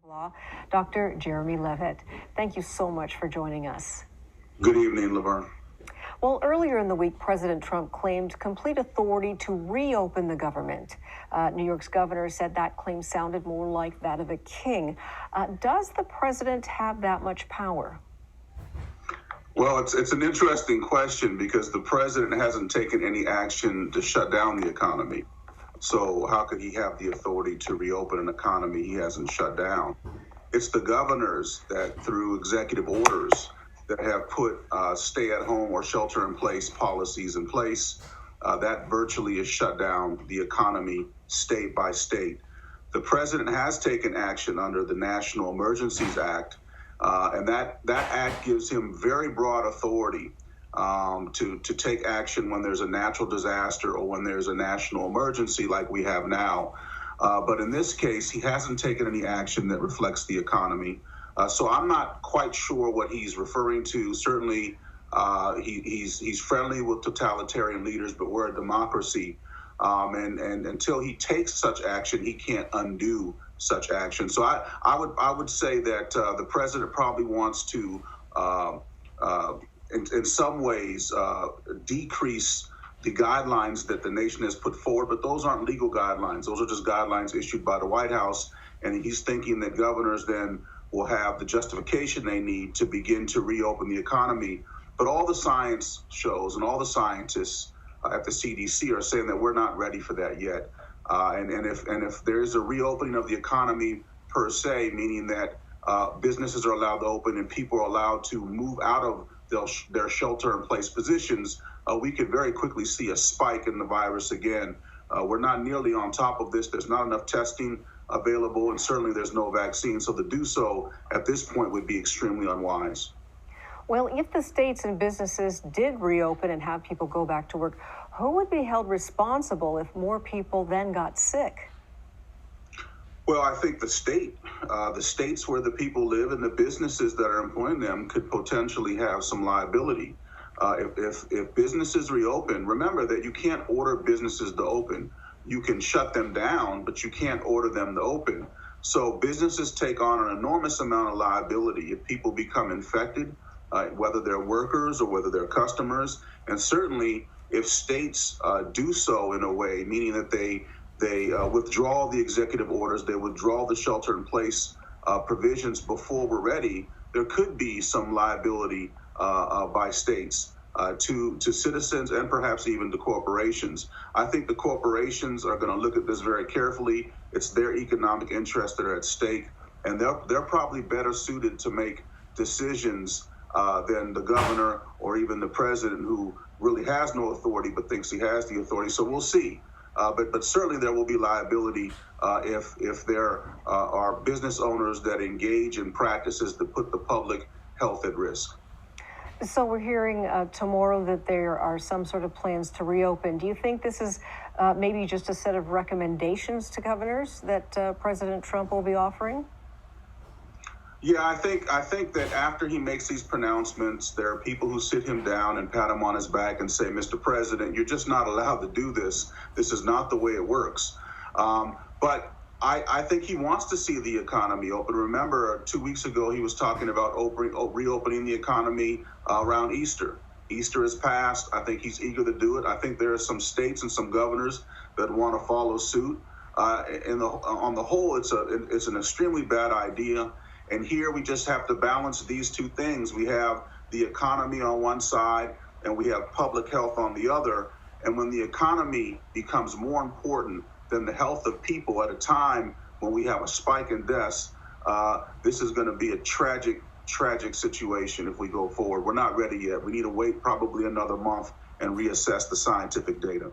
Law, Dr. Jeremy Levitt. Thank you so much for joining us. Good evening, Laverne. Well, earlier in the week, President Trump claimed complete authority to reopen the government. New York's governor said that claim sounded more like that of a king. Does the president have that much power? Well, it's an interesting question because the president hasn't taken any action to shut down the economy. So how could he have the authority to reopen an economy he hasn't shut down? It's the governors that, through executive orders, that have put stay-at-home or shelter-in-place policies in place. That virtually has shut down the economy state by state. The president has taken action under the National Emergencies Act, and that act gives him very broad authority to take action when there's a natural disaster or when there's a national emergency like we have now. But in this case, he hasn't taken any action that reflects the economy. So I'm not quite sure what he's referring to. Certainly, he's friendly with totalitarian leaders, but we're a democracy. And until he takes such action, he can't undo such action. So I would say that the president probably wants to, in some ways, decrease the guidelines that the nation has put forward, but those aren't legal guidelines. Those are just guidelines issued by the White House, and he's thinking that governors then will have the justification they need to begin to reopen the economy. But all the science shows and all the scientists at the CDC are saying that we're not ready for that yet. And if there is a reopening of the economy per se, meaning that businesses are allowed to open and people are allowed to move out of their shelter-in-place positions, we could very quickly see a spike in the virus again. We're not nearly on top of this. There's not enough testing available, and certainly there's no vaccine. So to do so at this point would be extremely unwise. Well, if the states and businesses did reopen and have people go back to work, who would be held responsible if more people then got sick? Well, I think the states where the people live and the businesses that are employing them could potentially have some liability. If businesses reopen, remember that you can't order businesses to open. You can shut them down, but you can't order them to open. So businesses take on an enormous amount of liability if people become infected, whether they're workers or whether they're customers. And certainly if states do so in a way, meaning that they withdraw the executive orders, they withdraw the shelter-in-place provisions before we're ready, there could be some liability by states to citizens and perhaps even to corporations. I think the corporations are going to look at this very carefully. It's their economic interests that are at stake, and they're probably better suited to make decisions than the governor or even the president, who really has no authority but thinks he has the authority. So we'll see. But certainly there will be liability if there are business owners that engage in practices that put the public health at risk. So we're hearing tomorrow that there are some sort of plans to reopen. Do you think this is maybe just a set of recommendations to governors that President Trump will be offering? Yeah, I think that after he makes these pronouncements, there are people who sit him down and pat him on his back and say, Mr. President, you're just not allowed to do this. This is not the way it works. But I think he wants to see the economy open. Remember, 2 weeks ago, he was talking about reopening the economy around Easter. Easter has passed. I think he's eager to do it. I think there are some states and some governors that want to follow suit. On the whole, it's an extremely bad idea. And here we just have to balance these two things. We have the economy on one side and we have public health on the other. And when the economy becomes more important than the health of people at a time when we have a spike in deaths, this is going to be a tragic situation if we go forward. We're not ready yet. We need to wait probably another month and reassess the scientific data.